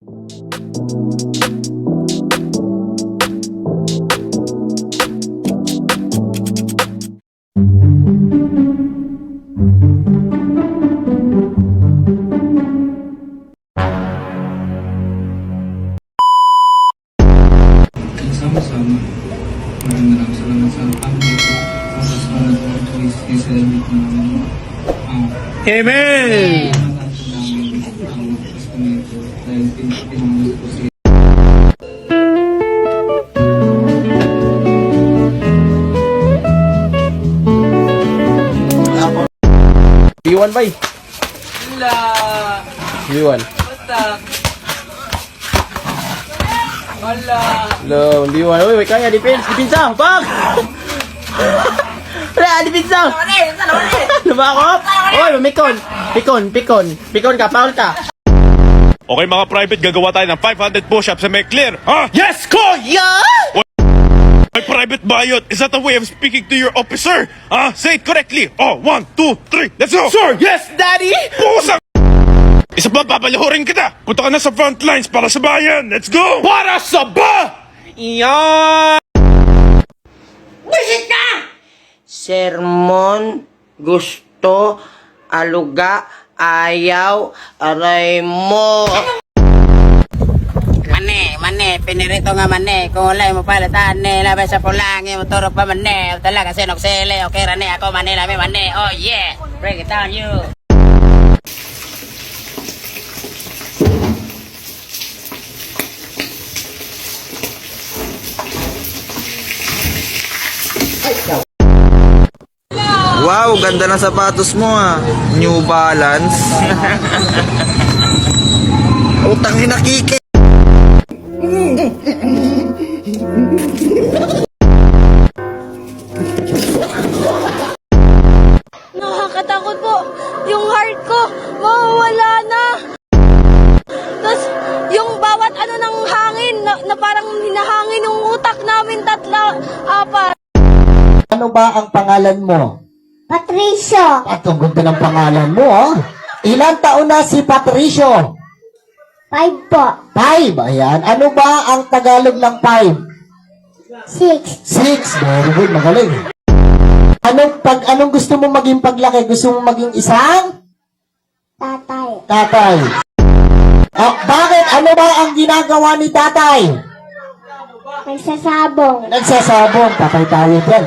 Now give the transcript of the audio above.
Sama-sama. Maraming salamat sa pamilya ko. Tapos para po i-celebrate namin. Amen! Ang Pasko nito dahil pinangalan ko si B1 bay. Wala. B1. Basta. Wala. Lo, B1. Uy, wait kaya defense, depensa. Bang! Wala, depensa. Lumakop. Uy, mamikon. Pikon ka, foul ka. Okay mga private, gagawa tayo ng 500 push-ups sa may clear, ha? Yes, ko! Yeah! My private bayot, is that a way of speaking to your officer? Say it correctly. Oh, 1, 2, 3, let's go! Sir, yes, daddy! Pusang! Isa ba, papalahurin kita! Punta ka na sa front lines para sa bayan! Let's go! Para sa ba? Yan! Sermon, gusto, aluga, ayaw, aray mo. Mane, pinirito nga mane. Kung wala mo palitan, labay sa pulangi, motorok pa mane. Talaga sinoksele, okay rane, ako mane, labi mane. Oh yeah, break it down you. Wow, ganda ng sapatos mo ah. New Balance. Utang ina kike. Nakakatakot po. Yung heart ko, mawawala na. Tapos, yung bawat ano ng hangin, na parang hinahangin yung utak namin apat. Ano ba ang pangalan mo? Patricio. At ang ganda ng pangalan mo, oh. Ilang taon na si Patricio? 5 po. 5, ayan. Ano ba ang Tagalog ng 5? 6. 6, very good, magaling. Anong gusto mo maging paglaki? Gusto mo maging isang? Tatay. Tatay. Bakit? Ano ba ang ginagawa ni tatay? Nagsasabong. Nagsasabong. Tatay tayo dyan.